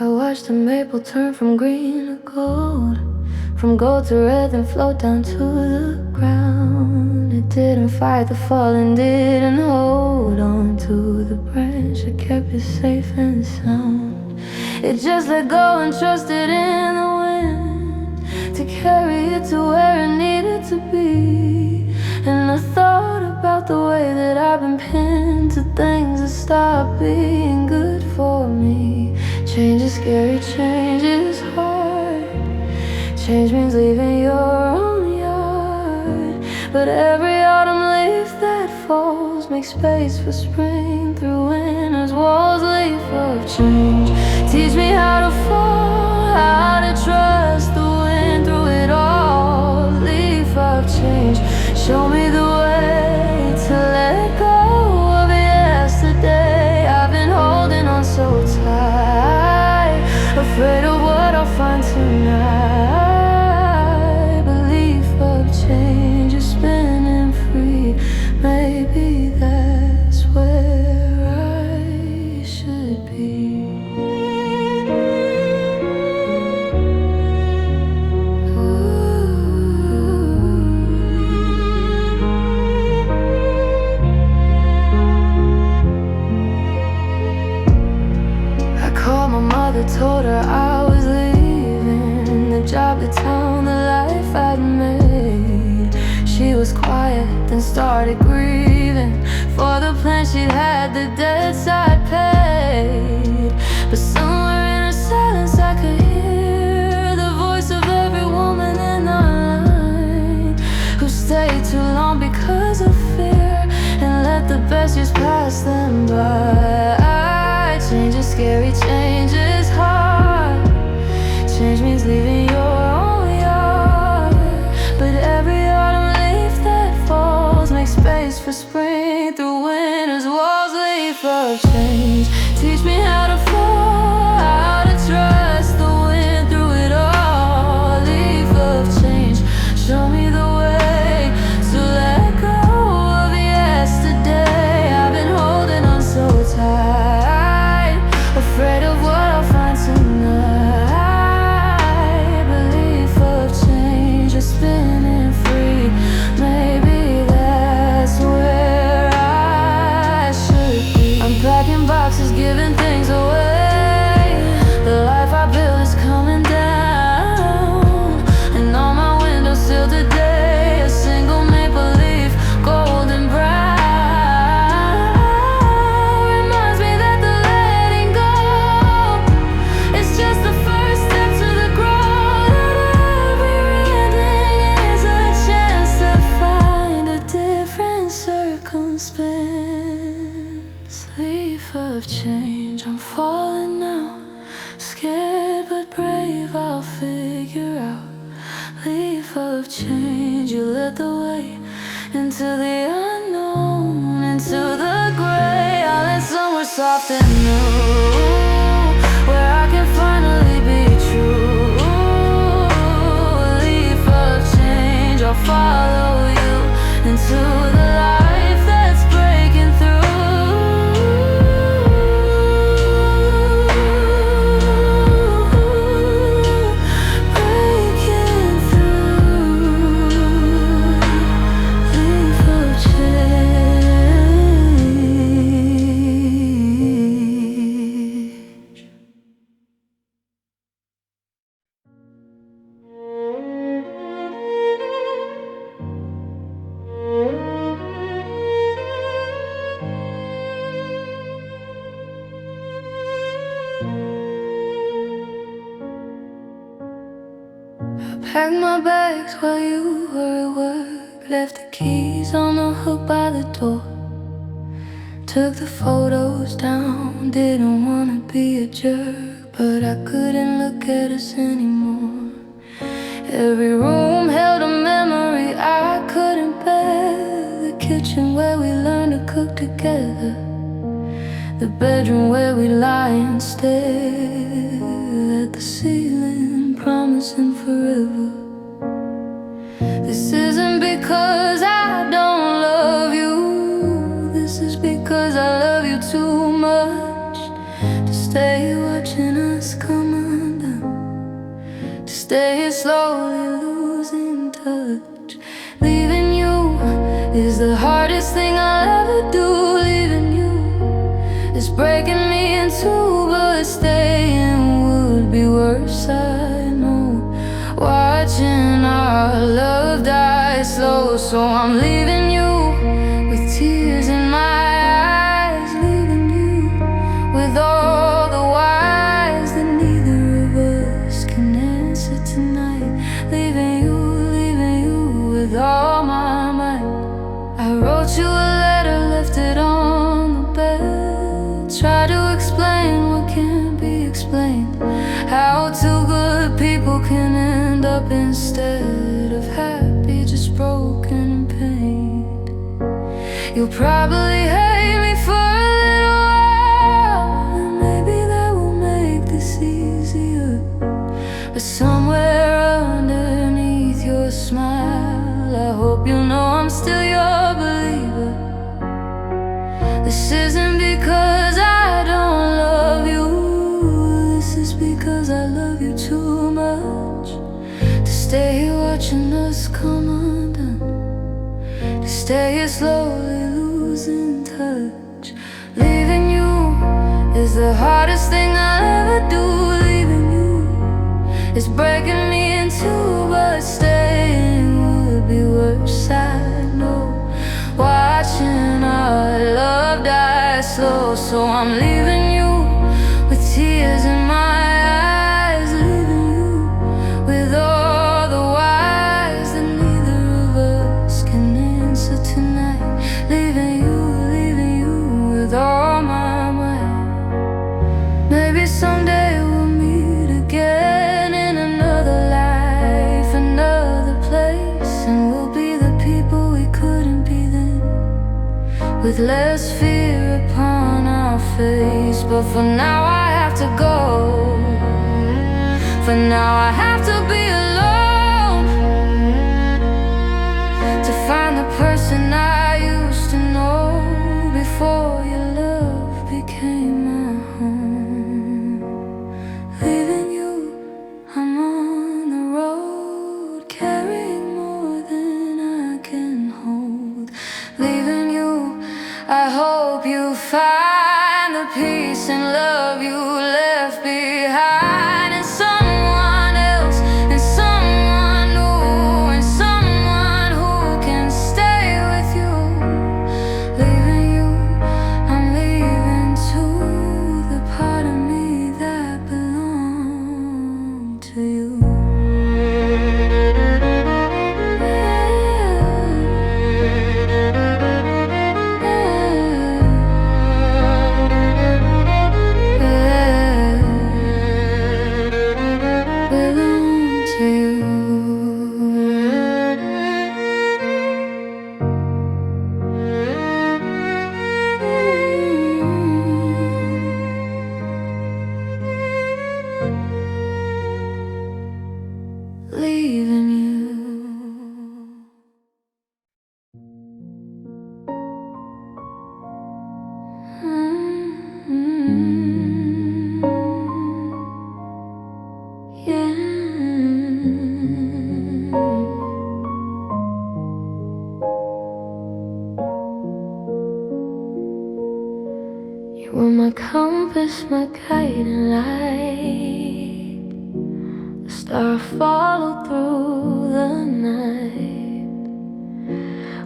I watched the maple turn from green to gold, from gold to red, then float down to the ground. It didn't fight the fall and didn't hold on to the branch that kept it safe and sound. It just let go and trusted in the wind to carry it to where it needed to be. And I thought about the way that I've been pinned to things that stopped being good for me. Change is scary, change is hard. Change means leaving your own yard. But every autumn leaf that falls makes space for spring through winter's walls. Leaf of change, teach me how to fall, how to trust the wind through it all. Leaf of change, show me the way to let go of yesterday. I've been holding on so tight, afraid of what I'll find tonight. Belief of change is spinning free. Maybe that's where I should be. I called my mother, told her I was leaving the job, the town, the life I'd made. She was quiet, then started grieving for the plan she'd had, the debts I'd paid. But somewhere in her silence I could hear the voice of every woman in our line who stayed too long because of fear and let the best years pass them by. Change is scary, change is hard. Change means leaving your own yard. But every autumn leaf that falls makes space for spring through winter's walls. Leaf of change, teach me how to fall, how to trust the wind through it all. Leaf of change, show me the way to let go of yesterday. I've been holding on so tight, afraid of what I'll find tonight. Belief of change is spinning free. Maybe that's where I should be. I'm packing boxes, giving things away. The life I built is coming down, and on my windowsill today, a single maple leaf, golden brown, reminds me that the letting go it's just the first step to the growth. That every ending is a chance to find a different circumstance. Leaf of change, I'm falling now, scared but brave, I'll figure out. Leaf of change, you led the way into the unknown, into the gray. I land somewhere soft and new, where I can finally be true. Leaf of change, I'll follow you into the life that's breaking through. Breaking through. Leaf of change. Packed my bags while you were at work, left the keys on the hook by the door. Took the photos down, didn't wanna be a jerk, but I couldn't look at us anymore. Every room held a memory I couldn't bear. The kitchen where we learned to cook together, the bedroom where we lie and stare at the ceiling, promising forever. This isn't because I don't love you, this is because I love you too much to stay watching us us come undone, to stay here slowly losing touch. Leaving you is the hardest thing I'll ever do. Leaving you is breaking me in two, but staying would be worse, I know. Watching our love die slow, so I'm leaving you with tears in my eyes, leaving you with all the whys that neither of us can answer tonight. Leaving you with all my might. I wrote you a letter, left it on the bed. Try to explain what can't be explained, how two good people can end up instead of happy, just broken and pained. You'll probably hate me for a little while, and maybe that will make this easier. But somewhere underneath your smile, I hope you know I'm still your believer. This isn't because I don't love you, this is because I love you too much to stay here watching us come undone, to stay here slowly losing touch. Leaving you is the hardest thing I'll ever do. Leaving you is breaking me in two, but staying would be worse, I know. Watching our love die slow, so I'm leaving you with tears in my eyes, leaving you with all the whys that neither of us can answer tonight. Leaving you with all my might. Maybe someday we'll meet again in another life, another place, and we'll be the people we couldn't be then, with less fear upon our face. But for now I have to go. For now I have to be alone, to find the person I used to know before your love became my home. Leaving you, I'm on the road, carrying more than I can hold. Leaving you, I hope you find the peace and love you left behind in someone else, in someone new, in someone who can stay with you. Leaving you, I'm leaving too, the part of me that belonged to you. Leaving you. Yeah. You were my compass, my guiding light, the star I followed through the night.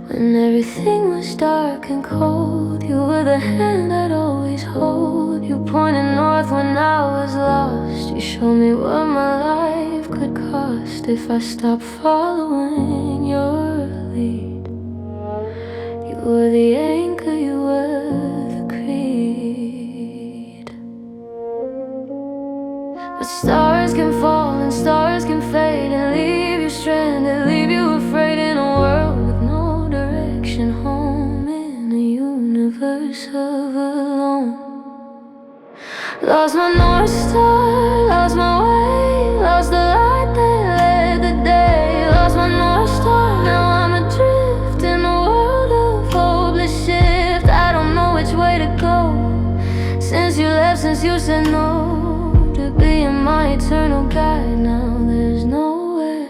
When everything was dark and cold, you were the hand I'd always hold. You pointed north when I was lost. You showed me what my life could cost if I stopped following your lead. You were the anchor, you were the creed. But stars can fall and stars can fade and leave you stranded, leave you afraid in a world with no direction, home in a universe of alone. Lost my North Star, lost my way, lost the light that led the day. Lost my North Star, now I'm adrift in a world of hopeless shift. I don't know which way to go, since you left, since you said no to being eternal guide. Now there's nowhere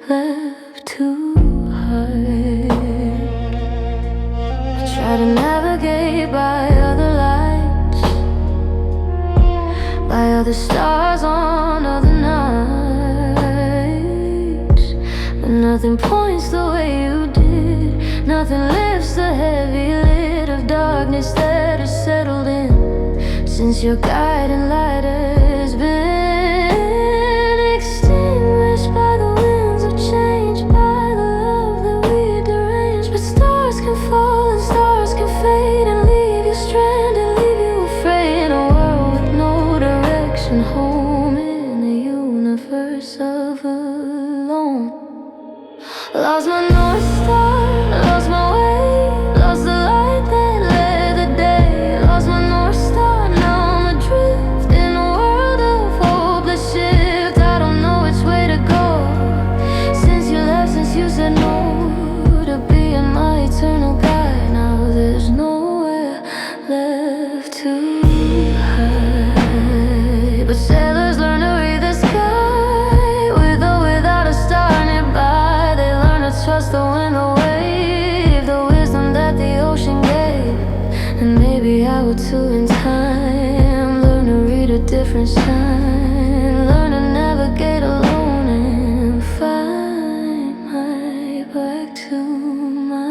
left to hide. I try to navigate by other lights, by other stars on other nights, but nothing points the way you did. Nothing lifts the heavy lid of darkness that has settled in since your guiding light has been extinguished by the winds of change, by the love that we deranged. But stars can fall and stars can fade and leave you stranded, leave you afraid, in a world with no direction, home in a universe of alone. Lost my North Star, lost my way, lost the light that led the day. Lost my North Star, now I'm adrift in a world of hopeless shift. I don't know which way to go since you left, since you said no to being my eternal guide. Now there's nowhere left to hide, but sailors learn to read the sky with or without a star nearby. They learn to trust the wind, the wave, the wisdom that the ocean gave. And maybe I will too in time, learn to read a different sign, learn to navigate alone and find my back to my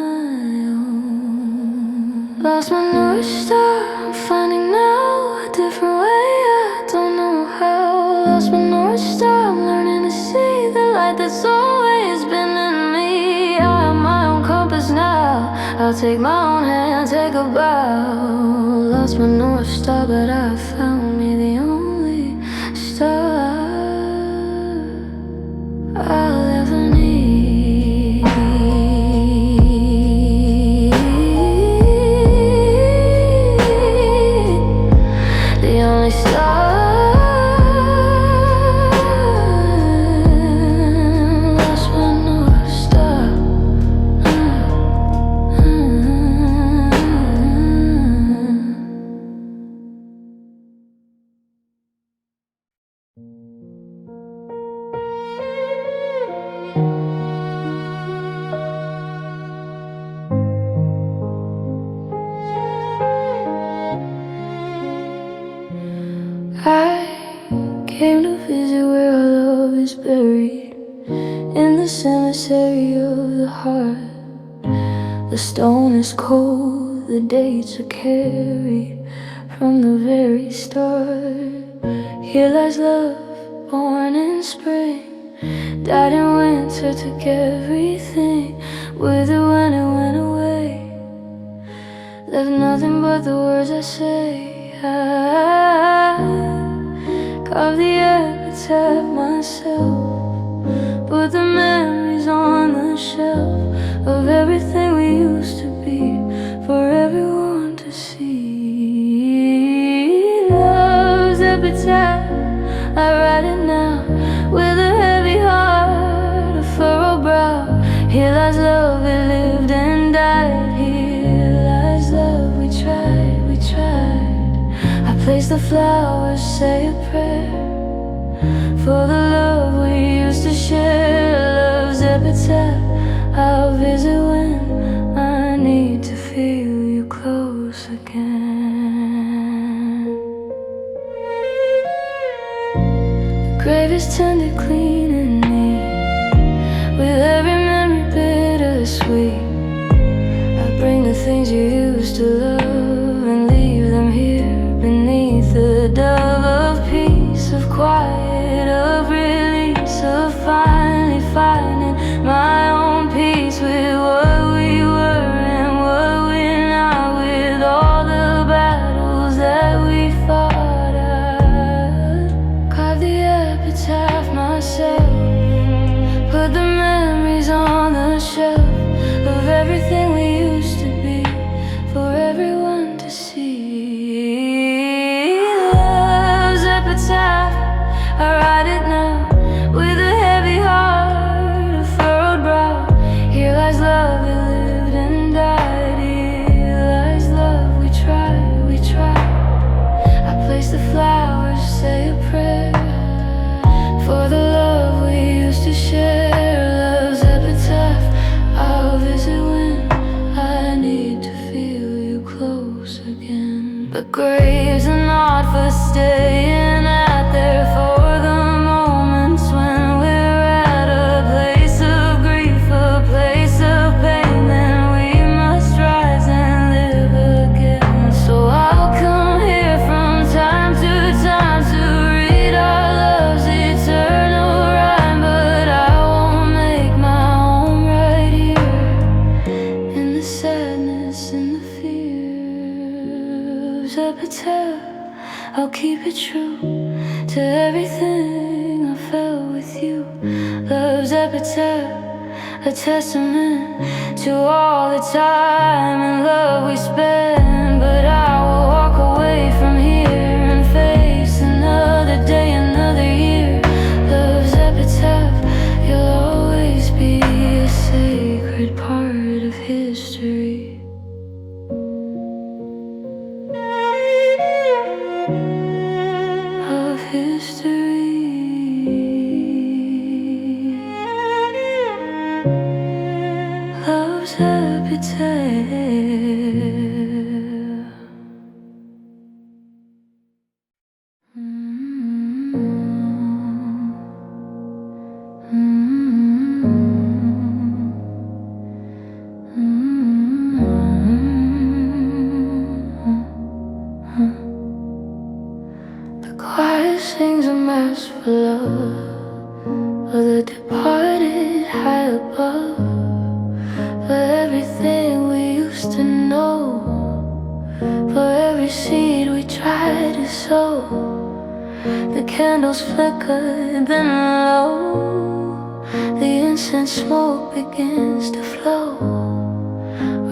own. Lost my North Star, I'm finding now a different way, I don't know how. Lost my North Star, I'm learning to see the light that's always been in me. I have my own compass now, I'll take my own hand, take a bow. Lost my North Star, but I found me the only star I'll ever need. The only star. Lost my North Star. I came to visit where our love is buried, in the cemetery of the heart. The stone is cold, the dates are carried from the very start. Here lies love, born in spring, died in winter, took everything with it when it went away. Left nothing but the words I say. I carved the epitaph myself, put the memories on the shelf of everything we used to be, for everyone to see. Love's epitaph, I write it now, with a heavy heart, a furrowed brow. Here lies love, it lived and died. Here lies love, we tried, we tried. I place the flowers, say a prayer for the love we used to share. Love's epitaph, I'll visit when I need to feel you close again. The grave is tended clean and neat, with every memory bittersweet. I bring the things you used to love and leave them here beneath the dove of peace, of quiet, of release, of finally finding my own peace with what we were and what we're not, with all the battles that we fought. I carved the epitaph myself, graves are not for staying at. They're for the moments when we're at a place of grief, a place of pain. Then we must rise and live again. So I'll come here from time to time to read our love's eternal rhyme, but I won't make my home right here, in the sadness and the fears. Epitaph, I'll keep it true to everything I felt with you. Love's epitaph, a testament to all the time and love we spent. But I will walk away from here and face another day, another year. Love's epitaph, you'll always be a sacred part of history. Of history. Love's epitaph. The choir sings a mass for love, for the departed high above, for everything we used to know, for every seed we tried to sow. The candles flicker, then low, the incense smoke begins to flow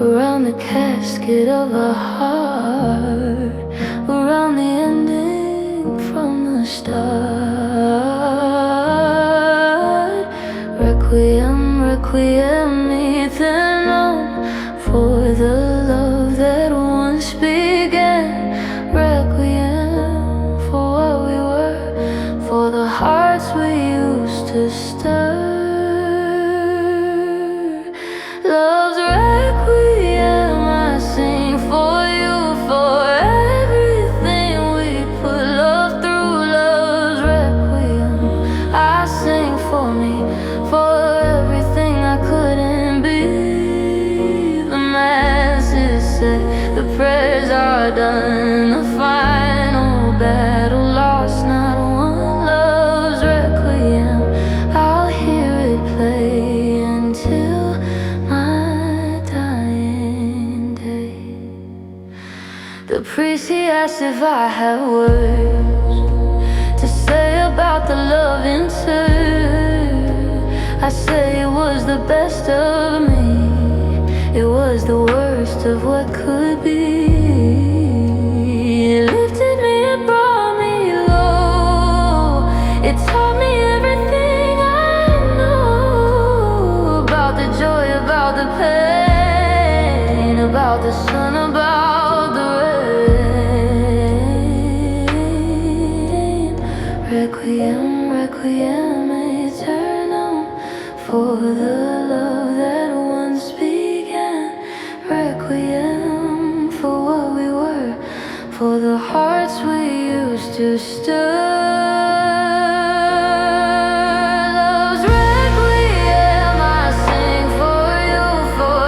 around the casket of a heart, around the ending from the start. Requiem, requiem eternam, for the love that once began. Requiem for what we were, for the hearts we used to stir. Love's requiem I sing for you, for everything we put love through. Love's requiem I sing for me, for everything I couldn't be. The mass is said, the prayers are done, the final battle lost, not one. Love's requiem, I'll hear it play until my dying day. The priest, he asked if I had words to say about the love in turn. I say it was the best of me, it was the worst of what could be. It lifted me, it brought me low, it taught me everything I know about the joy, about the pain, about the sun, about the rain. Requiem, requiem eternam, for the love that once began. Requiem for what we were, for the hearts we used to stir. Love's requiem I sing for you, for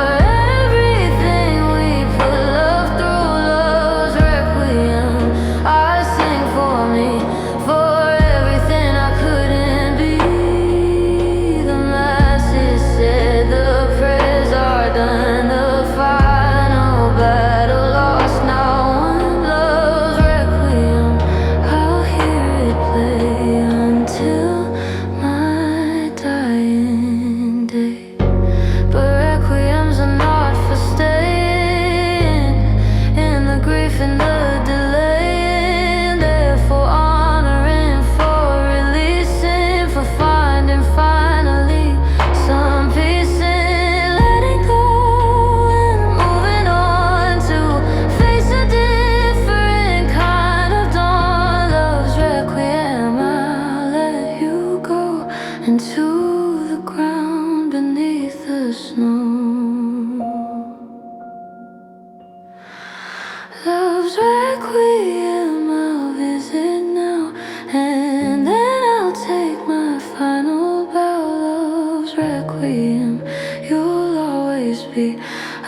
everything we put love through. Love's requiem I sing for me, for everything I couldn't be. The mass is said, the prayers are done, the final battle lost, now one. Love's requiem, I'll hear it play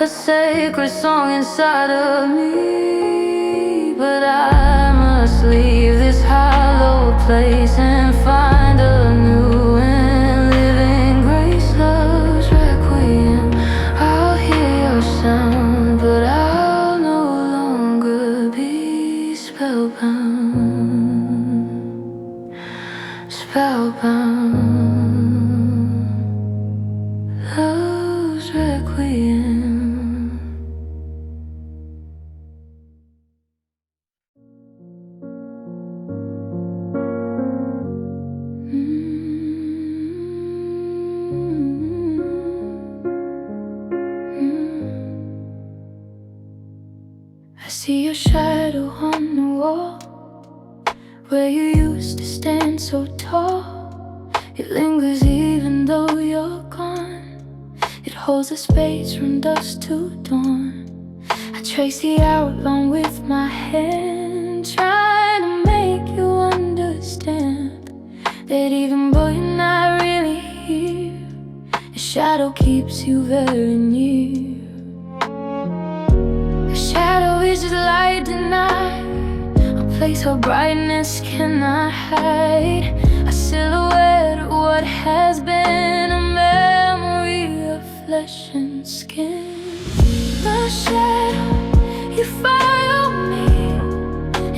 a sacred song inside of me. But I must leave this hollow place and find a new and living grace. Love's requiem, I'll hear your sound, but I'll no longer be spellbound. Spellbound. Love's requiem. I see your shadow on the wall where you used to stand so tall. It lingers even though you're gone. It holds a space from dusk to dawn. I trace the outline with my hand, trying to make you understand that even though you're not really here, a shadow keeps you very near. A shadow is just light denied, a place where brightness cannot hide, a silhouette of what has been, a memory of flesh and skin. A shadow, you follow me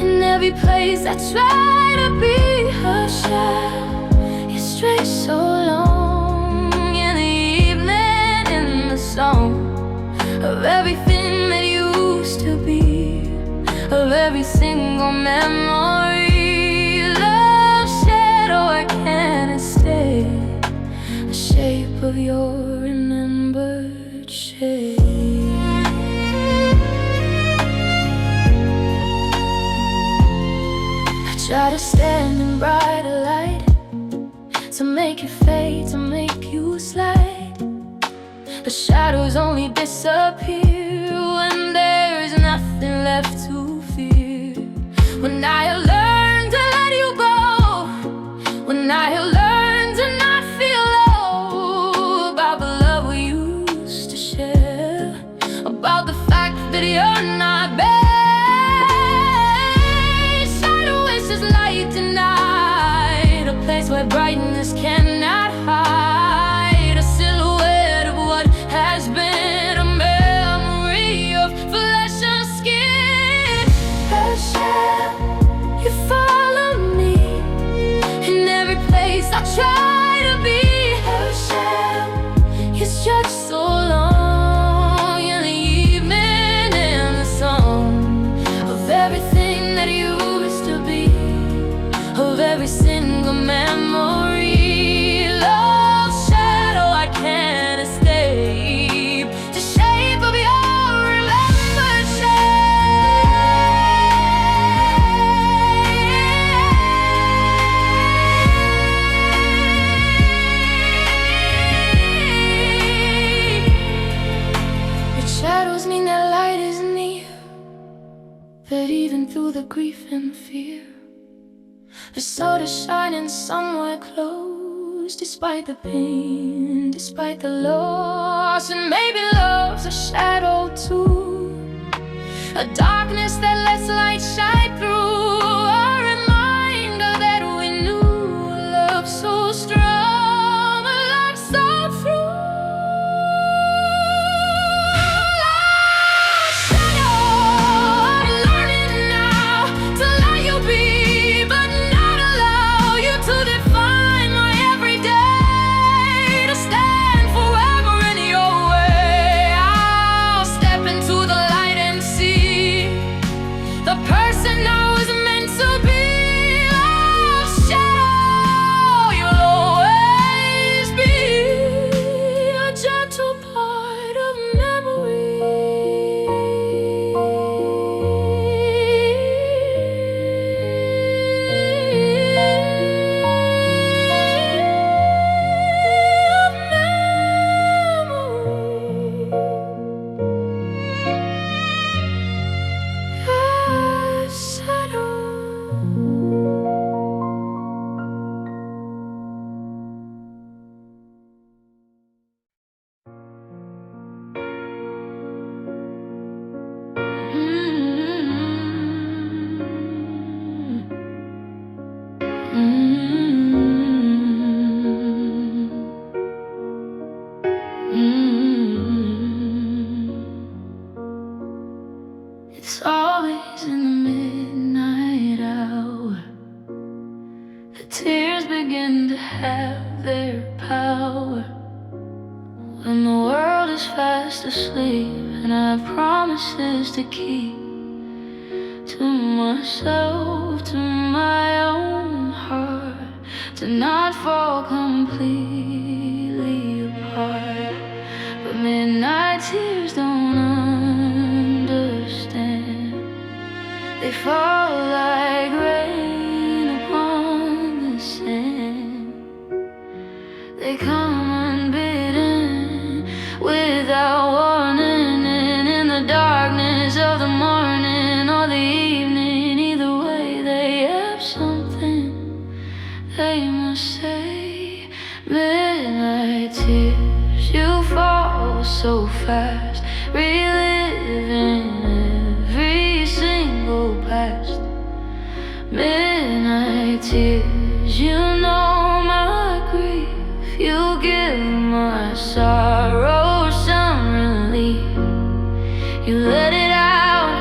in every place I try to be. A shadow, you stray so long in the evening, in the song of everything that used to be, of every single memory. Love shadow, I can't stay, the shape of your remembered shade. Try to stand in brighter light, to make you fade, to make you slide. The shadows only disappear when there's nothing left to fear. When I have learned to let you go, when I have learned to not feel low about the love we used to share, about the fact that you're not bad. Where brightness cannot hide, a silhouette of what has been, a memory of flesh and skin. A shadow, you follow me in every place I try to be. A shadow, you stretch so long in the evening, in the song of everything that used to be, of every single memory. Love shadow, I can't escape the shape of your remembered shade. Your shadows mean that light is near, that even through the grief and fear, the sun is shining somewhere close, despite the pain, despite the loss. And maybe love's a shadow too, a darkness that lets light shine through, a reminder that we knew a love so strong, a love so true. The person I was Tears begin to have their power when the world is fast asleep, and I have promises to keep to myself, to my own heart, to not fall completely apart. But midnight tears don't understand. They fall like rain upon the sand. They come unbidden, without warning, and in the darkness of the morning or the evening, either way they have something they must say. Midnight tears, you fall so fast, reliving every single past. Midnight tears, you know my grief, you give my sorrow some relief. You let it out,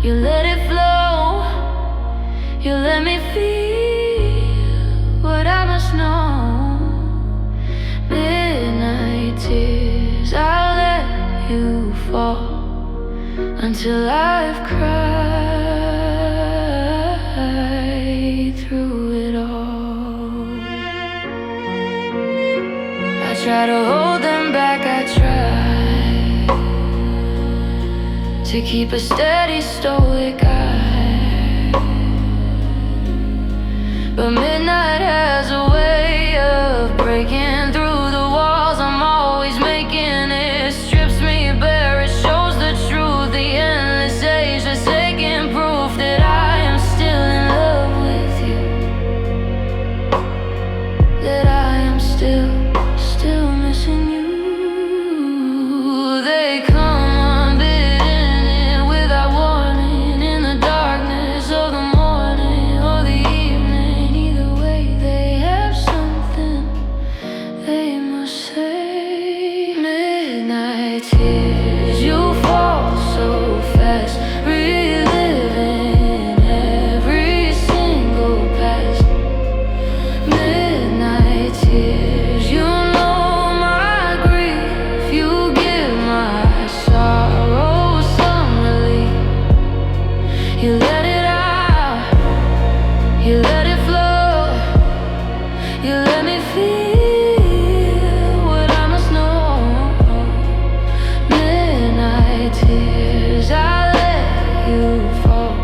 you let it flow, you let me feel what I must know. Midnight tears, I'll let you fall until I've cried through it all. I try to hold them back, I try to keep a steady, stoic eye. But midnight has a way of breaking through the walls I'm always making. It strips me bare, it shows the truth, the endless age, the second proof that I am still in love with you, that I am still missing you. They come unbidden, without warning, in the darkness of the morning or the evening, either way they have something they must say. Midnight tears, you fall so fast, reliving every single past. Midnight tears, you know my grief, you give my sorrow some relief. You let it out, you let it flow, you let me feel what I must know. Midnight tears, I let you fall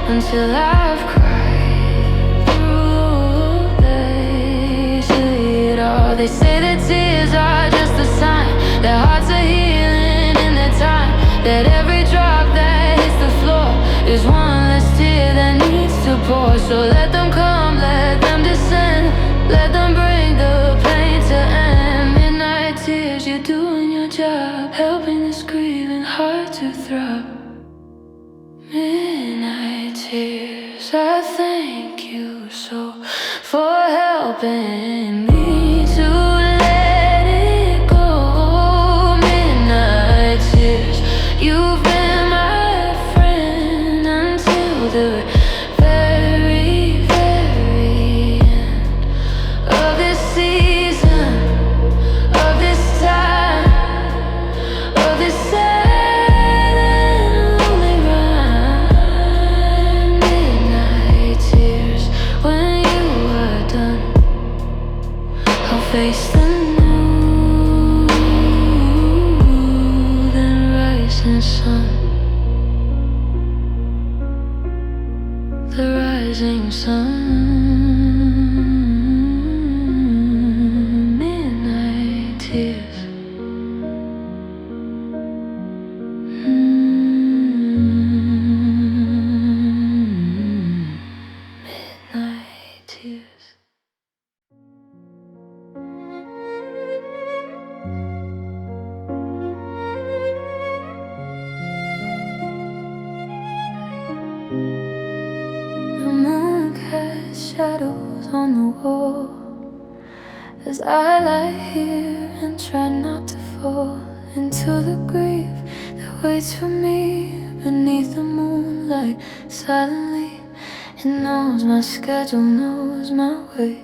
until I've cried through. They say it all. They say that tears are just a sign that hearts are healing in their time, that every drop that hits the floor is one less tear that needs to pour. So let them come, let them descend, let them bring the pain to end. Midnight tears, you're doing your job, helping this grieving heart to throb. Midnight tears, I thank you so for helping me to let it go. Midnight tears, you've been my friend until the very, very end of this season, of this time, of this sad and lonely rhyme. Midnight tears, when you are done, I'll face the new, then rising sun, the rising sun. Midnight tears. Midnight tears. The moon casts shadows on the wall as I lie here and try not to fall into the grief that waits for me beneath the moonlight, silently It knows my schedule, knows my way.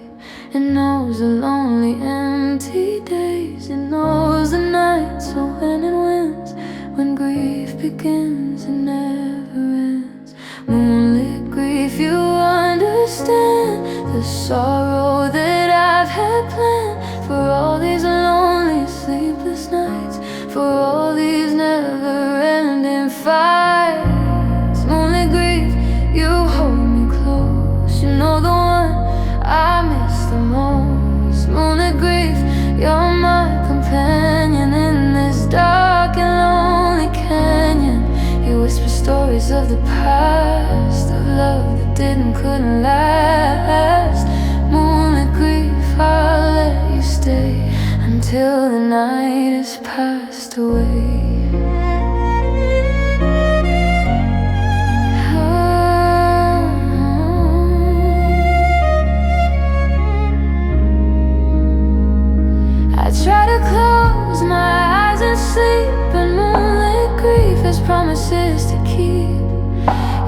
It knows the lonely, empty days. It knows the nights, so when it wins, when grief begins, it never ends. Moonlit grief, you understand the sorrow that I've had planned for all these lonely, sleepless nights, for all these never-ending fights. Moonlit grief, you hold me close. You know the one I miss the most. Moonlit grief, you're my companion in this dark and lonely canyon. You whisper stories of the past, of love that didn't, couldn't last. Moonlit grief, I'll let you stay until the night has passed away. I try to close my eyes and sleep, but moonlit grief has promises to keep.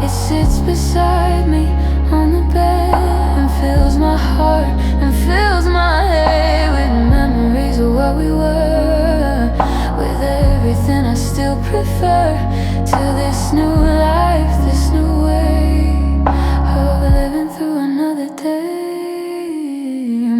It sits beside me on the bed and fills my heart and fills my head with memories of what we were, with everything I still prefer to this new life, this new way of living through another day.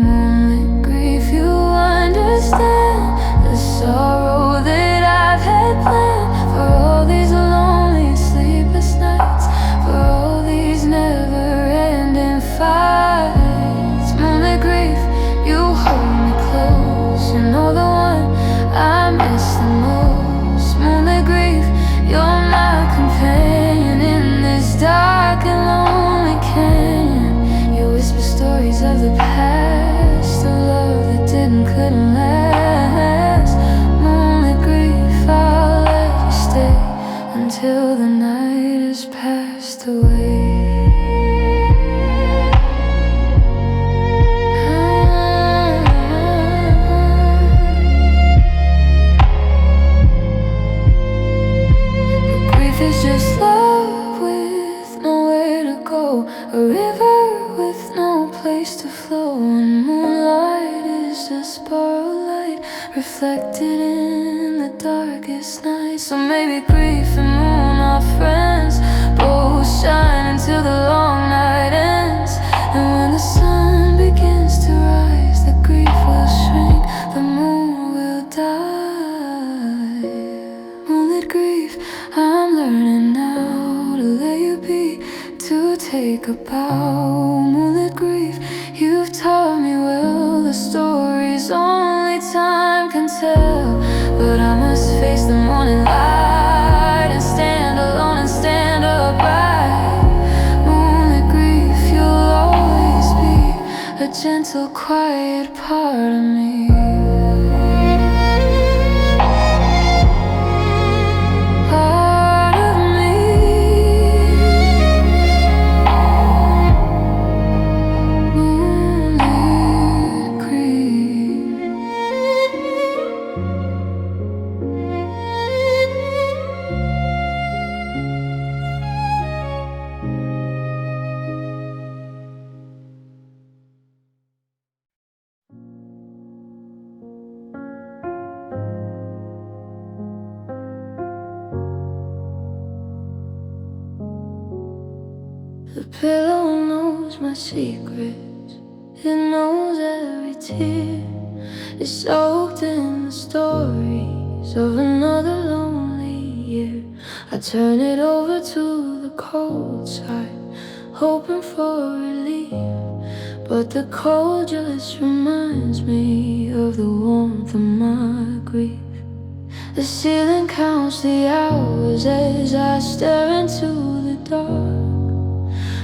Moonlit grief, you understand the sorrow that I've had planned for all these lonely, sleepless nights, for all these never-ending fights. Moonlit grief, you hold me close. You know the one I miss the most. Moonlit grief, you're my companion in this dark and lonely canyon. You whisper stories of the past, of love that didn't, couldn't last. Moonlit grief, I'll let you stay until the night has passed away. It's just love with nowhere to go, a river with no place to flow, and moonlight is just borrowed light reflected in the darkest night. So maybe grief and moon are friends, both shine until the long night ends. And when the sun begins to rise, the grief will shrink, the moon will die. Moonlit grief, I'm learning now to let you be, to take a bow. Moonlit grief, you've taught me well the stories only time can tell. But I must face the morning light and stand alone and stand upright. Moonlit grief, you'll always be a gentle, quiet part of me. The pillow knows my secrets, it knows every tear. It's soaked in the stories of another lonely year. I turn it over to the cold side, hoping for relief, but the cold just reminds me of the warmth of my grief. The ceiling counts the hours as I stare into the dark,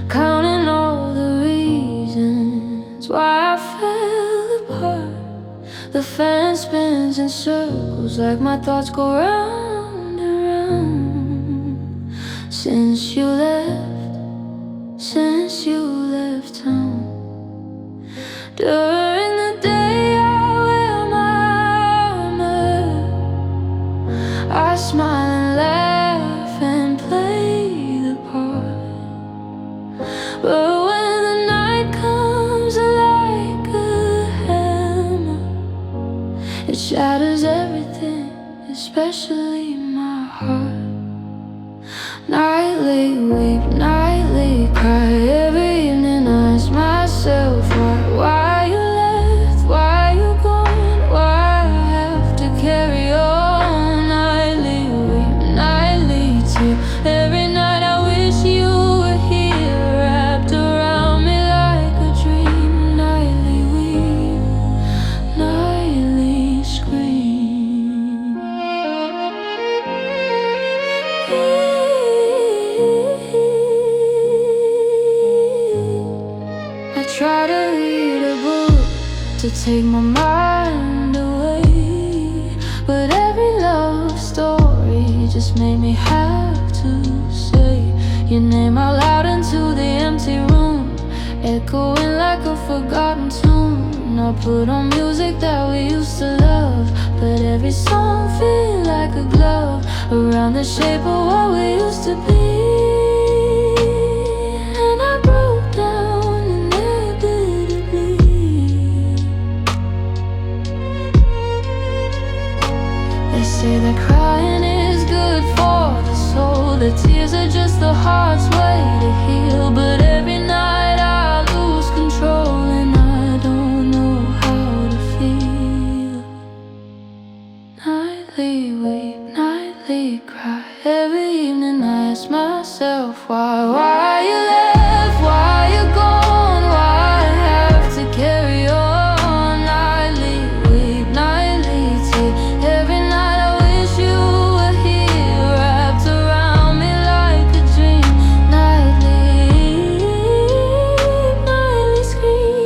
counting all the reasons why I fell apart. The fan spins in circles like my thoughts go round and round. Since you left town. During the day I wear my armor, I smile and laugh and play the part, but especially my heart. Nightly weep, nightly cry. Every evening I ask myself why you left, why you gone, why I have to carry on. Nightly weep, nightly tear. Every night I wish you were here, wrapped around me like a dream. Nightly weep, nightly scream. I try to read a book to take my mind away, but every love story just made me have to say your name out loud into the empty room, echoing like a forgotten tune. I put on music that we used to love, but every song feels like a glove around the shape of what we used to be. And I broke down inevitably. They say that crying is good for the soul, the tears are just the heart's way to heal. But every night I lose control and I don't know how to feel. Nightly weep, nightly cry. Every evening I ask myself why you left, why you gone, why I have to carry on. Nightly weep, nightly tear. Every night I wish you were here, wrapped around me like a dream. Nightly weep, nightly scream.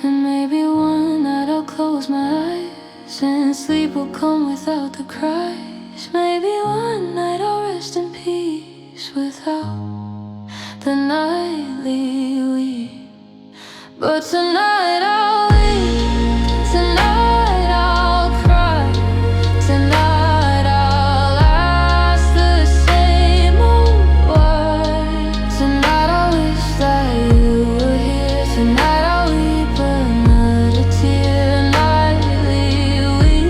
And maybe one night I'll close my eyes and sleep will come without the cries. Maybe one night I'll rest in peace without the nightly weep. But tonight I'll weep, tonight I'll cry, tonight I'll ask the same old why. Tonight I wish that you were here, tonight I'll weep another tear. Nightly weep,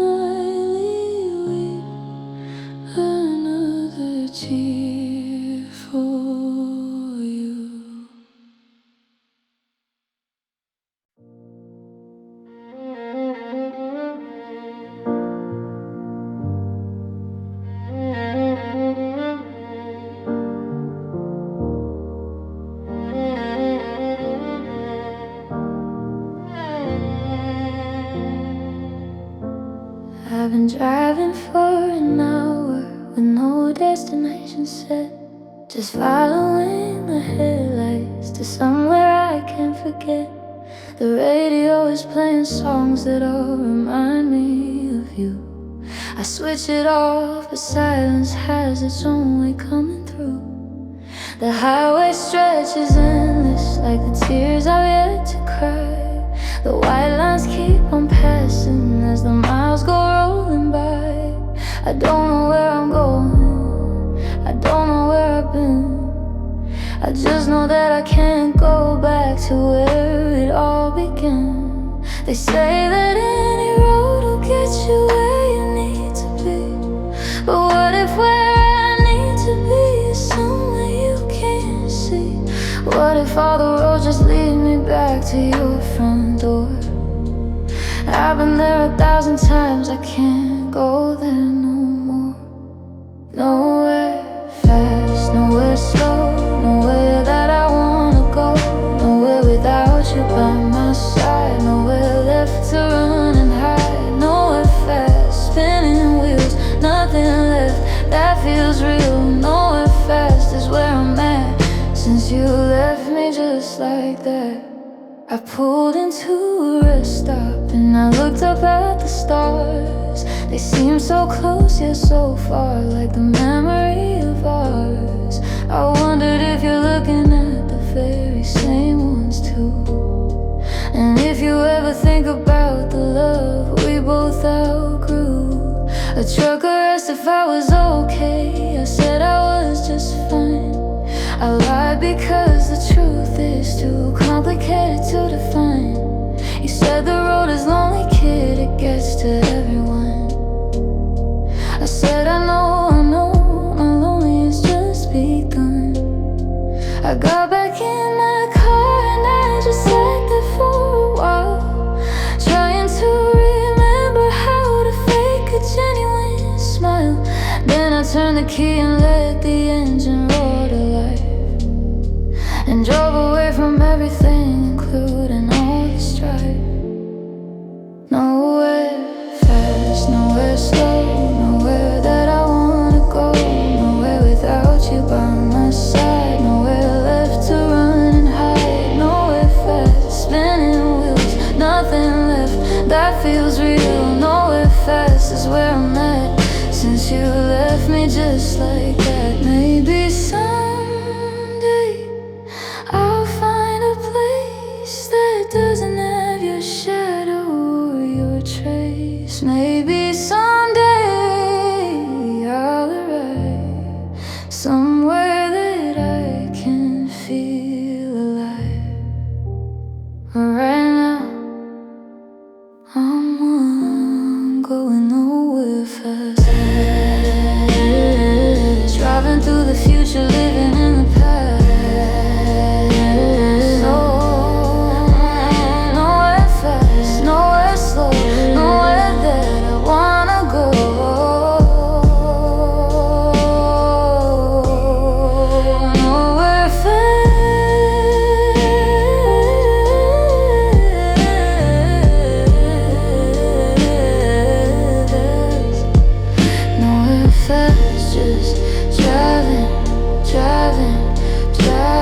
nightly weep another tear for you. I've been driving for an hour with no destination set, just following the headlights to somewhere I can't forget. The radio is playing songs that all remind me of you. I switch it off, but silence has its own way coming through. The highway stretches endless like the tears I've yet to cry. The white lines keep on passing as the miles go rolling by. I don't know where I'm going, I don't know where I've been. I just know that I can't go back to where it all began. They say that any road will get you where you need to be, but what if where I need to be is somewhere you can't see? What if all the roads just lead me back to your front door? I've been there 1,000 times, I can't go there no more. Nowhere fast, nowhere slow, nowhere that I wanna go. Nowhere without you by my side, nowhere left to run and hide. Nowhere fast, spinning wheels, nothing left that feels real. Nowhere fast is where I'm at since you left me just like that. I pulled into a rest stop and I looked up at the stars. They seem so close yet so far, like the memory of ours. I wondered if you're looking at the very same ones too, and if you ever ever think about the love we both outgrew? A trucker asked if I was okay. I said I was just fine. I lied because the truth is too complicated to define. You said the road is lonely, kid, it gets to everyone. I said I know, my lonely has just begun. I got back in my car and I just sat there for a while, trying to remember how to fake a genuine smile. Then I turned the key and let the engine roar to life, and drove away from everything, including all the strife. Nowhere fast, nowhere slow, nowhere that I wanna go, nowhere without you by my side, nowhere left to run and hide, nowhere fast, spinning wheels, nothing left that feels real. Nowhere fast is where I'm at since you left me just like that. Maybe someday I'll find a place that doesn't have your shadow or your trace. Maybe someday I'll arrive somewhere that I can feel alive. Right now I'm one going nowhere fast, driving through the future, living in the past. So nowhere fast, nowhere slow, nowhere that I wanna go. Nowhere fast, nowhere fast, just driving, driving, driving.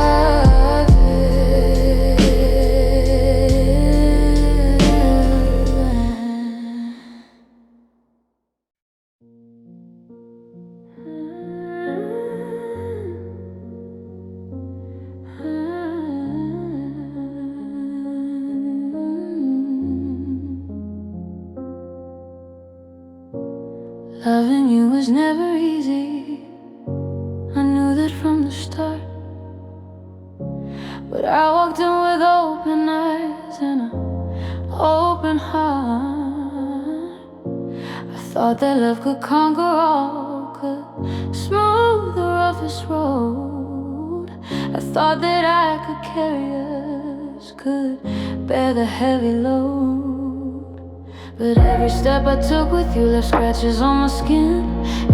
Loving you was never easy, I knew that from the start. But I walked in with open eyes and an open heart. I thought that love could conquer all, could smooth the roughest road. I thought that I could carry us, could bear the heavy load. But every step I took with you left scratches on my skin.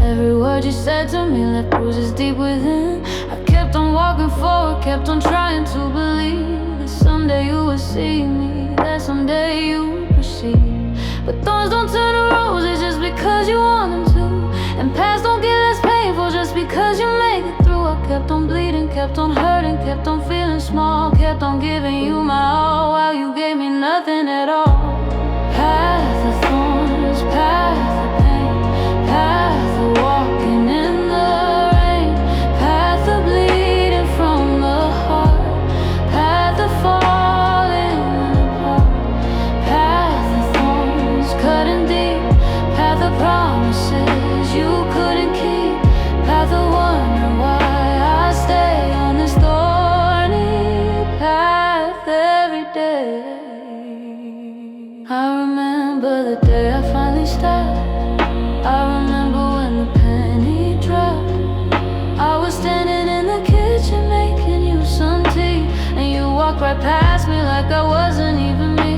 Every word you said to me left bruises deep within. I kept on walking forward, kept on trying to believe that someday you would see me, that someday you would proceed. But thorns don't turn to roses just because you want them to, and paths don't get less painful just because you make it through. I kept on bleeding, kept on hurting, kept on feeling small, kept on giving you my all while you gave me nothing at all. Path of thorns, path of pain, path of walking in the rain, path of bleeding from the heart, path of falling apart, path of thorns cutting deep, path of promises you couldn't keep, path of wondering why I stay on this thorny path every day. I remember the day I finally stopped. I remember when the penny dropped. I was standing in the kitchen making you some tea, and you walked right past me like I wasn't even me.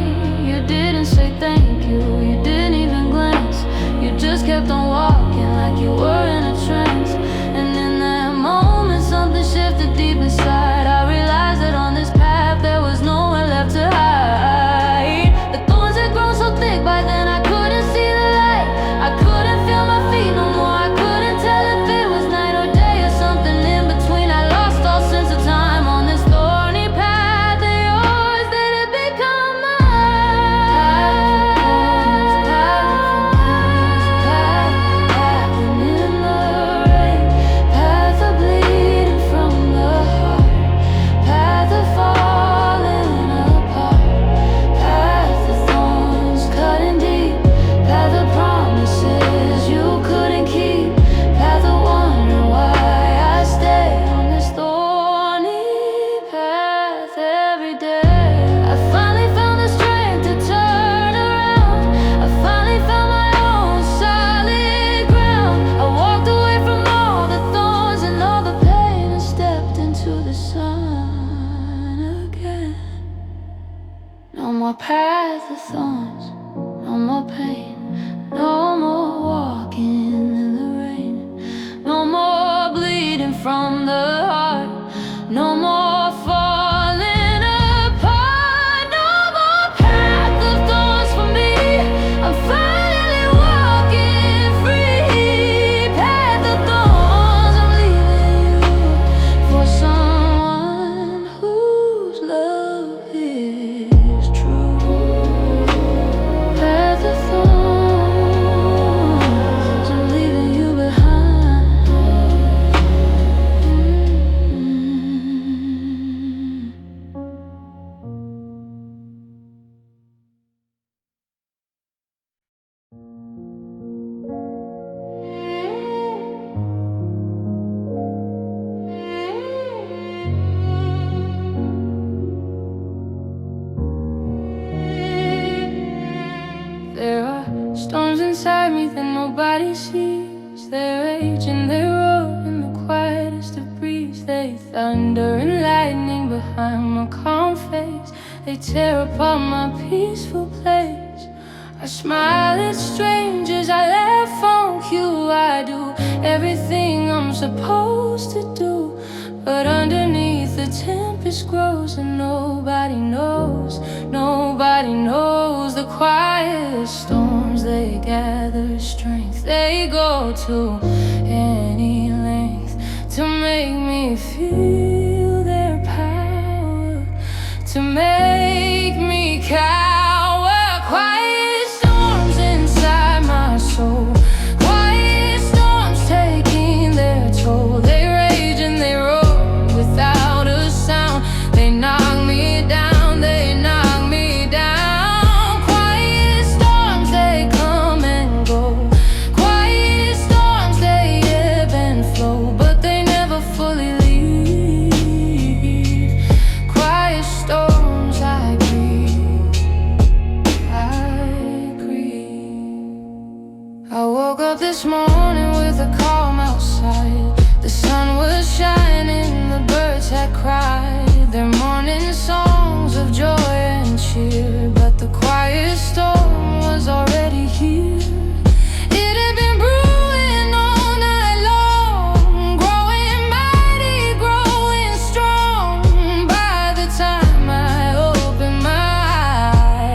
You didn't say thank you, you didn't even glance. You just kept on walking like you were in a trance. And in that moment something shifted deep inside. I realized that on this path there was nowhere left to hide. The thorns had grown so thick by then I couldn't see the light. I couldn't feel my feet no more. I couldn't tell if it was night or day or something in between. I lost all sense of time on this thorny path of yours that had become mine. Path in the rain, path of thorns, no more pain, no more walking in the rain, no more bleeding from the heart, no more falling apart, no more path of thorns for me. I'm finally walking free. Path of thorns, I'm leaving you for someone whose love is true. Path of thorns, I'm leaving you behind. There are storms inside me that nobody sees. They rage and they roar in the quietest of breeze. They thunder and lightning behind my calm face. They tear apart my peaceful place. I smile at strangers, I laugh on cue. I do everything I'm supposed to do, but underneath the tempest grows, and nobody knows, nobody knows. The quiet storms, they gather strength. They go to any length to make me feel their power, to make me cower. Quiet storms inside my soul, quiet storms taking their toll. They rage and they roar without a sound. They knock me down, they knock me down. Quiet storms, they come and go. Quiet storms, they ebb and flow, but they never fully leave. Quiet storms, I grieve, I grieve. I woke up this morning with a calm outside. The sun was shining, the birds had cried their morning songs of joy and cheer. But the quiet storm was already here. It had been brewing all night long, growing mighty, growing strong. By the time I opened my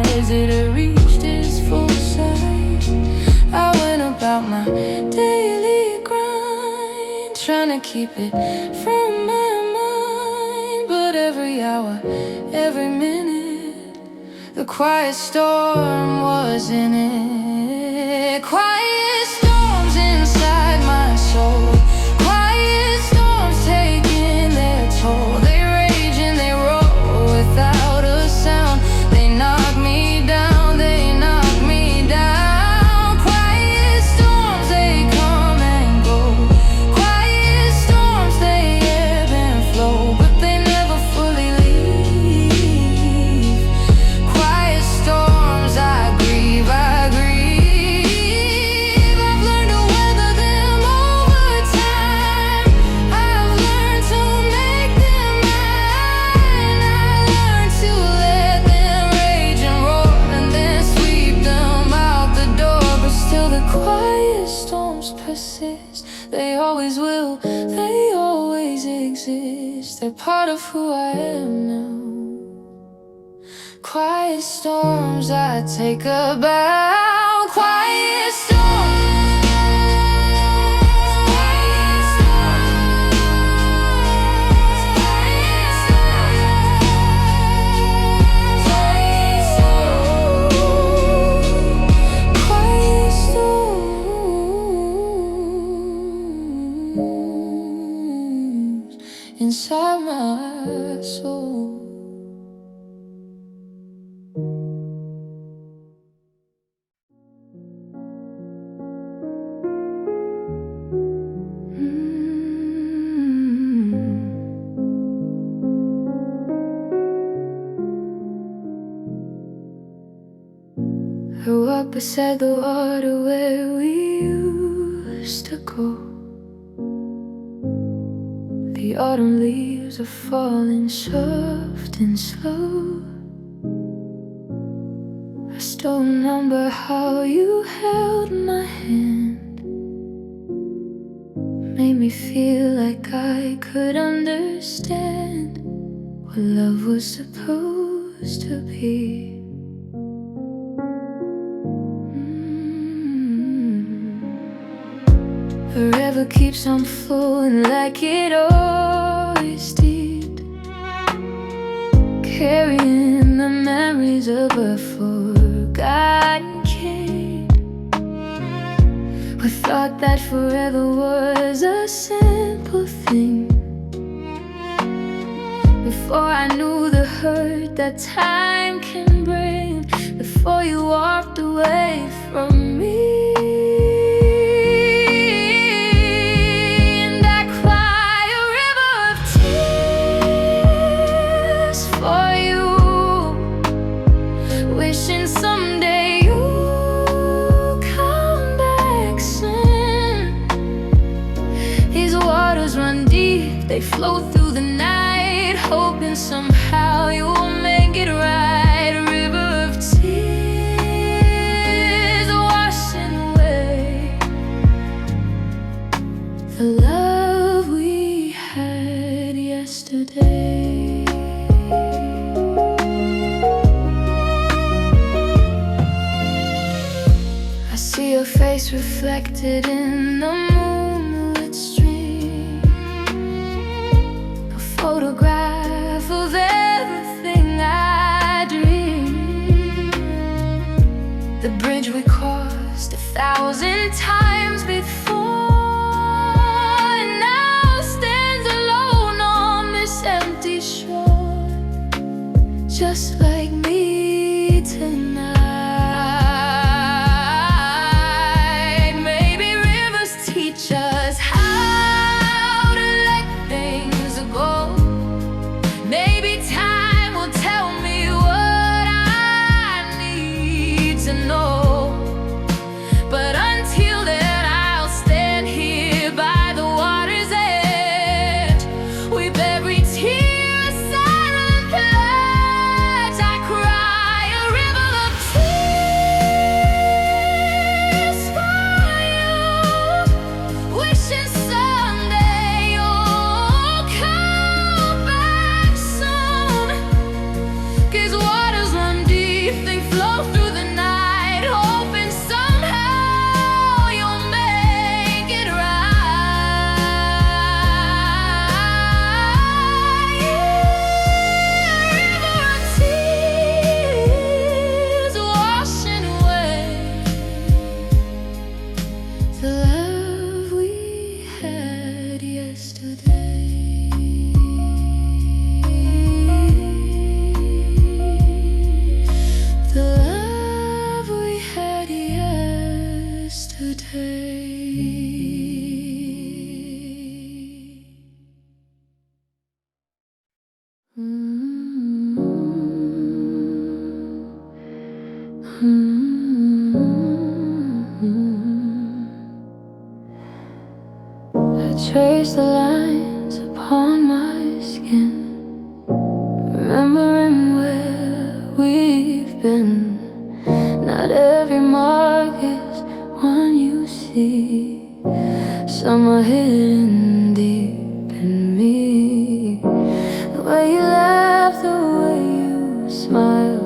eyes, it had reached its full size. I went about my daily grind, trying to keep it from my mind. But every hour, every minute, the quiet storm was in it. Quiet storms inside my soul, quiet storms taking their toll. They rage and they roar without a sound. They knock me down, they knock me down. Quiet storms, they come and go. Quiet storms, they ebb and flow, but they never fully leave. Quiet storms, I grieve, I grieve. I've learned to weather them over time. I've learned to make them mine. I learned to let them rage and roar and then sweep them out the door. But still the quiet storms persist. They always will, they always exist. They're part of who I am now. Quiet storms, I take a bow. Quiet storms. Quiet storms inside my soul. Grew up beside the water where we used to go. The autumn leaves are falling soft and slow. don't remember how you held my hand, made me feel like I could understand what love was supposed to be. Forever keeps on flowing like it always did, carrying the memories of a forgotten kid. We thought that forever was a simple thing, before I knew the hurt that time can bring, before you walked away from me. Wishing someday you'll come back soon. These waters run deep, they flow through the night, hoping somehow you'll make it right. A river of tears washing away the love we had yesterday. See your face reflected in the moonlit stream, a photograph of everything I dreamed. The bridge we crossed 1,000 times before, and now stands alone on this empty shore, just like me tonight. Teach us how to let things go. Maybe time will tell me what I need to know. But until then, I'll stand here by the water's edge, with every tear a silent pledge. I cry a river of tears for you, wishing someday you'll come back soon. 'Cause waters run deep, they flow through the night, hoping somehow you'll make it right. River of tears washing away the love we had yesterday. The love we had yesterday. I trace the lines upon my skin, remembering where we've been. Not every mark is one you see, some are hidden deep in me. The way you laugh, the way you smile,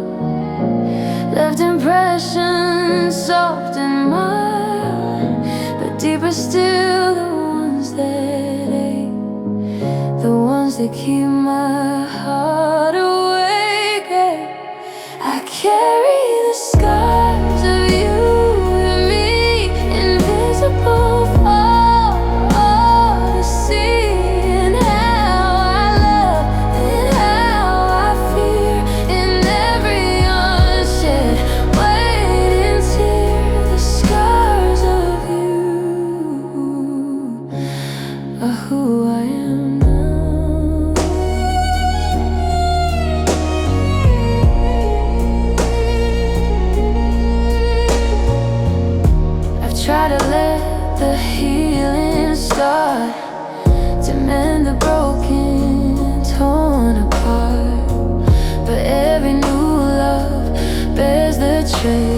left impressions soft and mild, but deeper still the ones that ache, the ones that keep my heart awake. I carry the scars of you and me, invisible for all to see, and how I love and how I fear, in every unshed waiting tear. The scars of you are who I am now. I've tried to let the healing start, to mend the broken, torn apart, but every new love bears the trace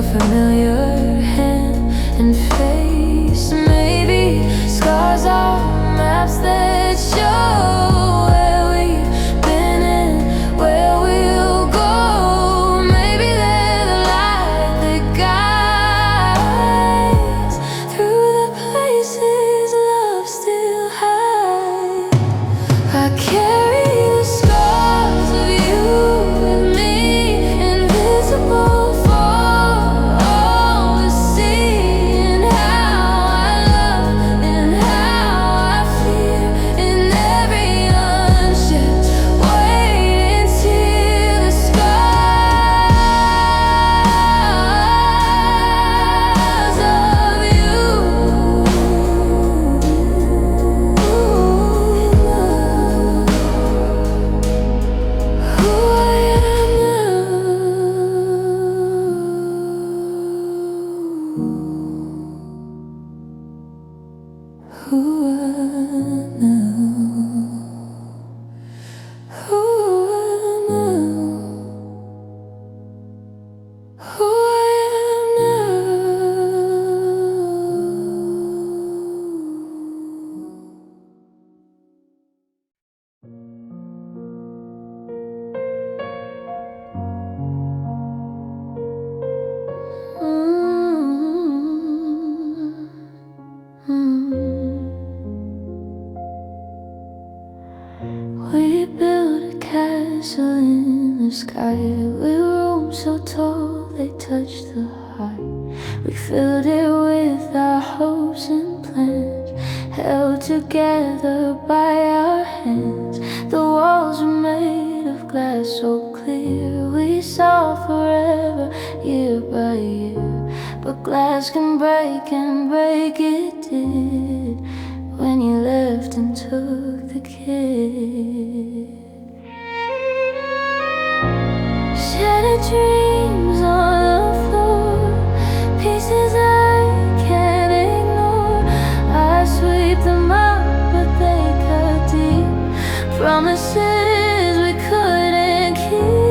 a familiar hand and face. Maybe scars are maps that show where we've been and where we'll go. Maybe they're the light that guides through the places love still hides. I carry the scars of you with me, invisible for all to see. And how I love and how I fear in every unshipped waiting till the scars of you. Who I am now. Who I am now. Who I am now. Who I am We built a castle in the sky with rooms so tall they touched the heart. We filled it with our hopes and plans, held together by our hands. The walls were made of glass so clear, we saw forever year by year. But glass can break, and break it did when you left and took the kid. Shattered dreams on the floor, pieces I can't ignore. I sweep them up, but they cut deep. Promises we couldn't keep.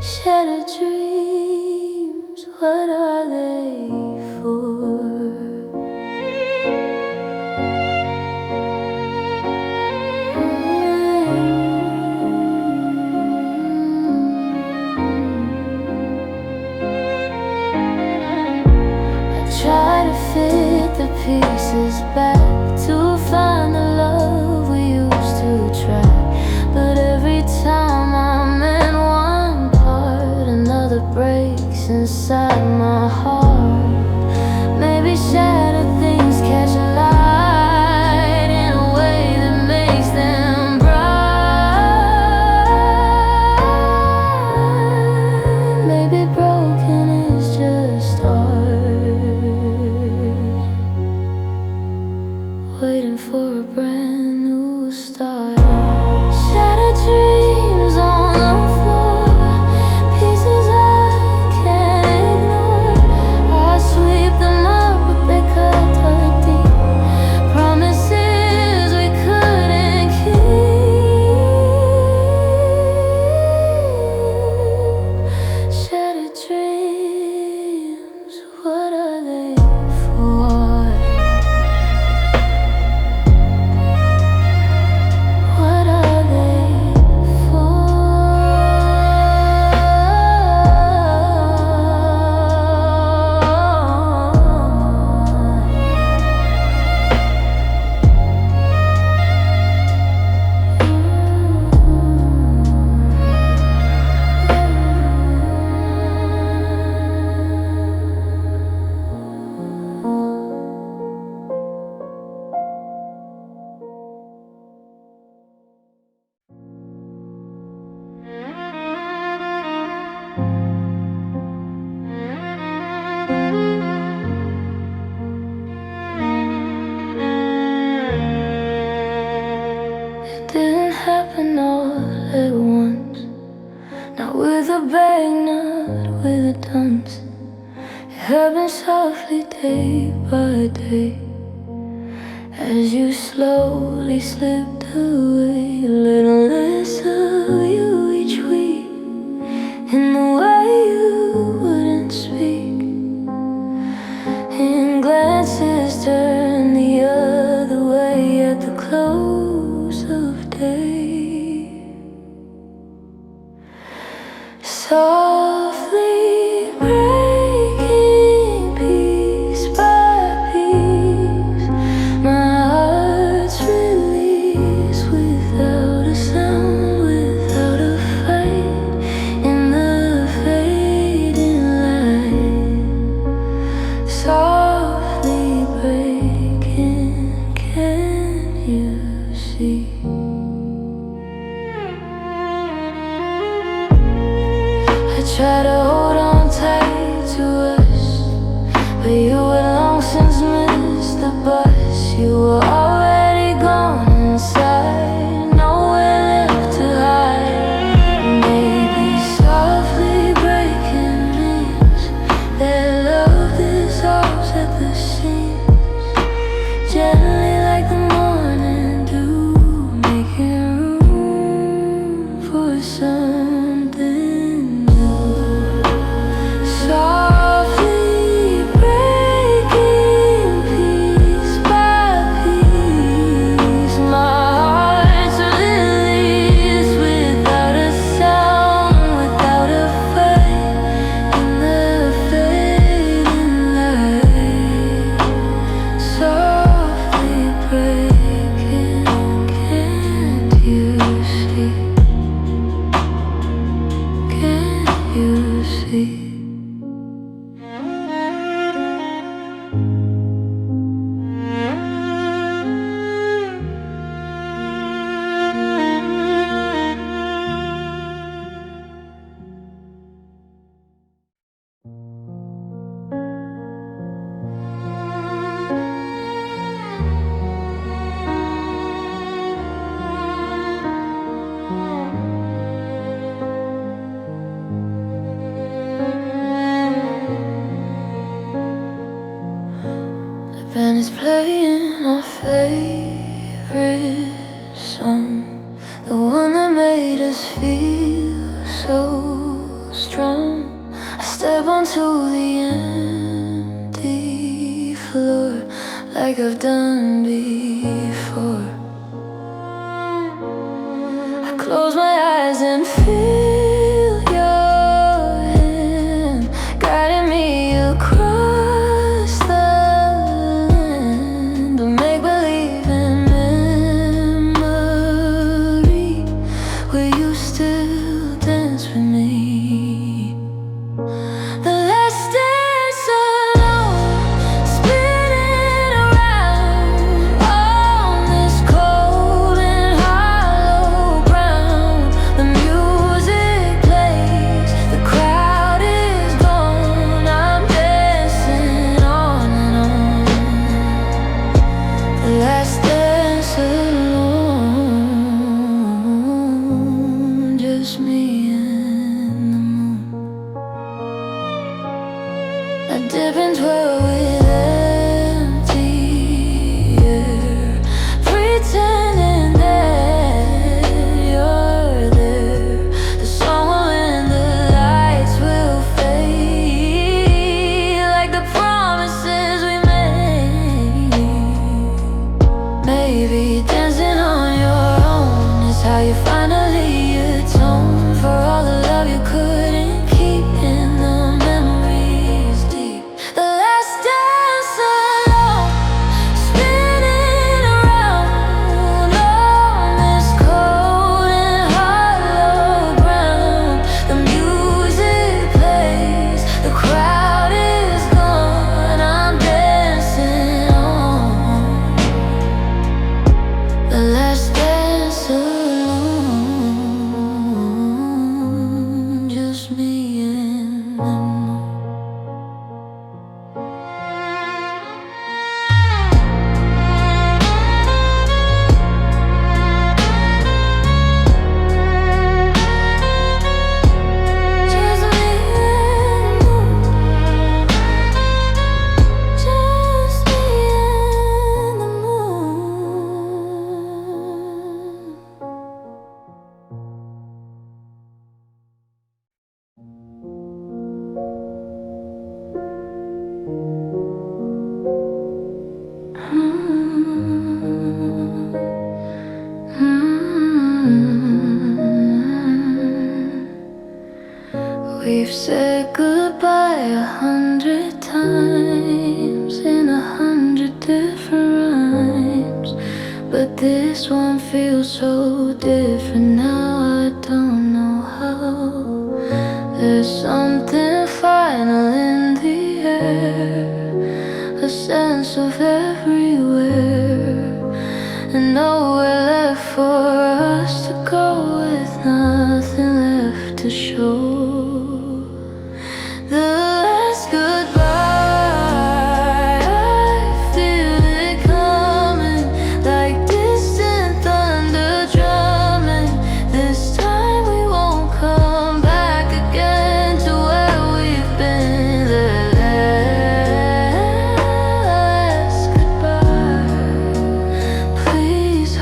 Shattered dreams, what are they for? Try to fit the pieces back to find the love we used to try. But every time I'm in one part, another breaks inside my heart. Maybe shattered things catch light in a way that makes them bright. Maybe broken is just art, waiting for a brand new start. Shattered dreams on the floor, pieces I can't ignore. I sweep them up, but they cut deep. Promises we couldn't keep. Shattered dreams, what are they for? What are they for? It didn't happen all at once, not with a bang, not with a dance. It happened softly day by day, as you slowly slipped away. A little less of you each week. band is playing our favorite song, the one that made us feel so strong. I step onto the empty floor like I've done before. I close my eyes and feel your hand guiding me across the land of make-believe and memory, where you still dance with me. The last dance alone, spinning around on this cold and hollow ground. The music plays, the crowd is gone. I'm dancing on and on. The last dance alone, just me and the moon. I dip and twirl with empty air, pretending that you're there. The song will end, the lights will fade, like the promises we made. Maybe dancing on your own is how you finally atone for all the love you couldn't keep in the memories deep. The last dance alone, spinning around on this cold and hollow ground. The music plays, the crowd is gone. I'm dancing on. The last dance alone, just me and the moon. Just me and the moon. Just me and the moon. We've said goodbye 100 times in 100 different rhymes, but this one feels so different now. I don't know how. There's something final in the air, a sense of everywhere, and nowhere left for us to go with nothing left to show. The last goodbye, I feel it coming like distant thunder drumming. This time we won't come back again to where we've been. The last goodbye, please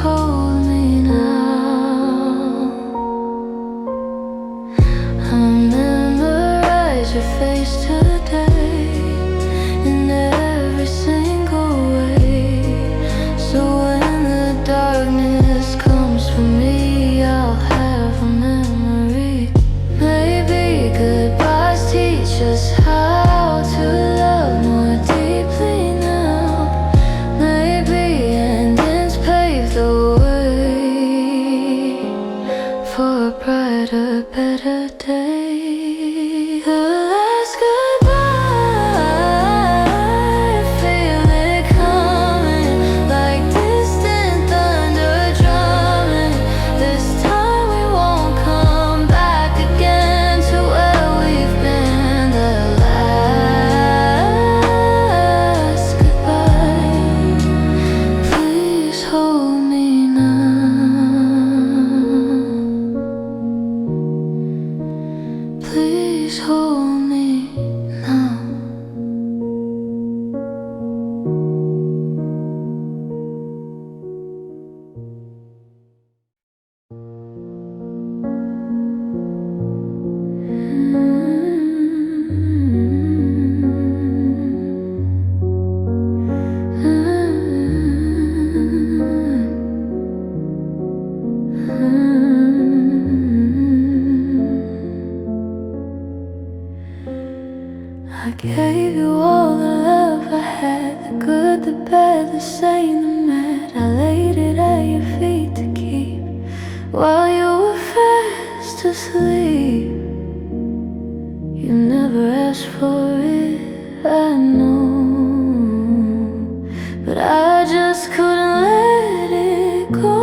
just couldn't let it go.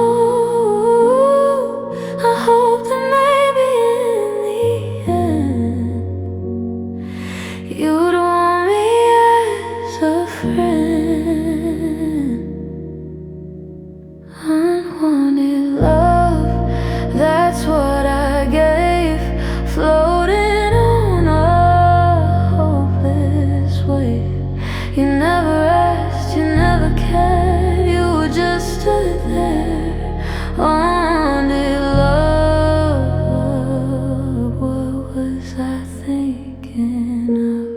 I hope that maybe in the end you'd want me as a friend. Unwanted love, that's what I gave, floating on a hopeless wave. You never asked, you never cared, you just stood there. Unwanted love, what was I thinking of?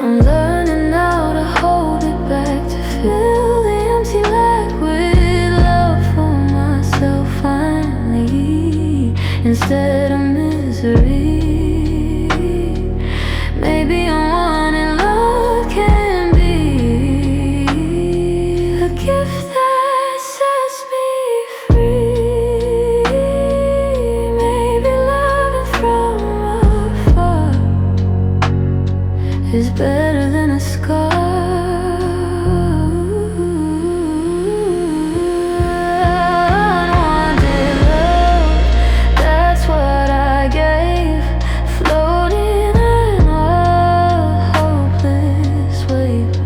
I'm learning now to hold it back, to fill the empty lack with love for myself finally, instead of misery. Maybe unwanted love can be a gift that sets me free. Maybe loving from afar is better than a scar. Unwanted love, that's what I gave, floating in a hopeless wave.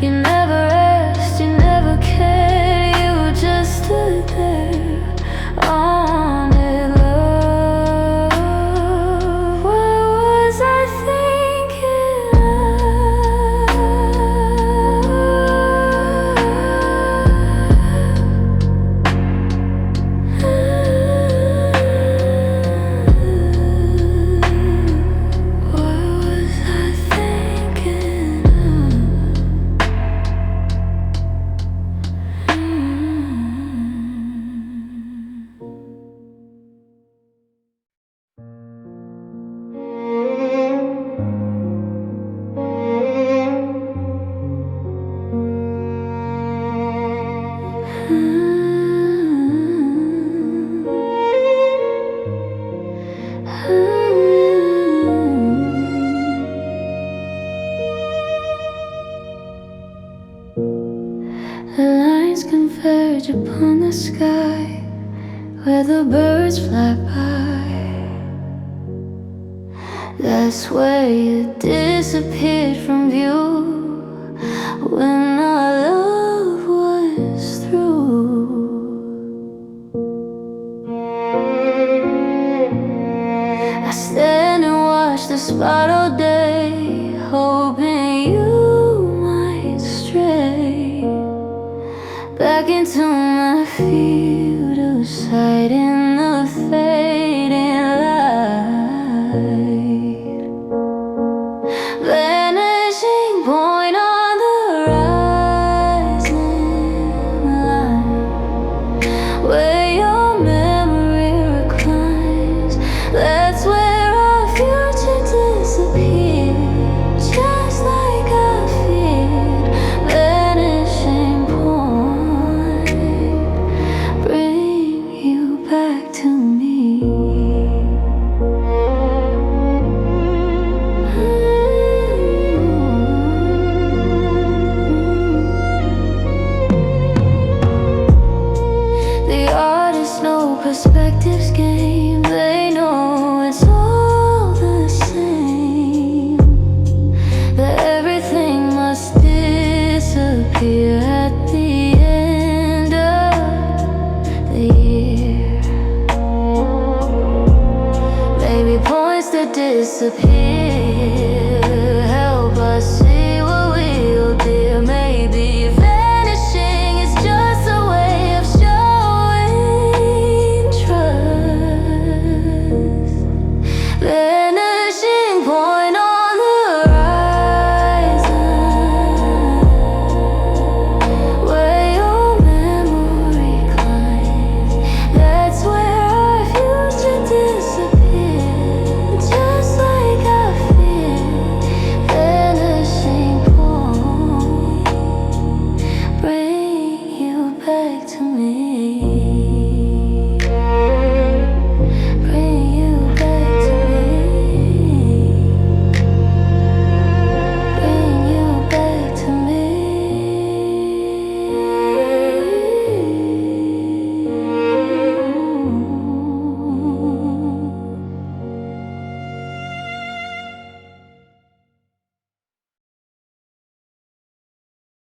You never asked, you never cared, you just stood there. Unwanted love, what was I thinking of? What was I thinking of? The lines converge upon the sky, where the birds fly by. That's where you disappeared from view when our love was through. I stand and watch the spot all day, hoping you might stray back into my field of sight in the fading light. Vanishing point on the rising line, where your memory reclines. That's where our future disappeared, just like I feared. Vanishing point, bring you back to me. The artists know perspectives game, they know it's all the same, that everything must disappear at the end of the year. Maybe points that disappear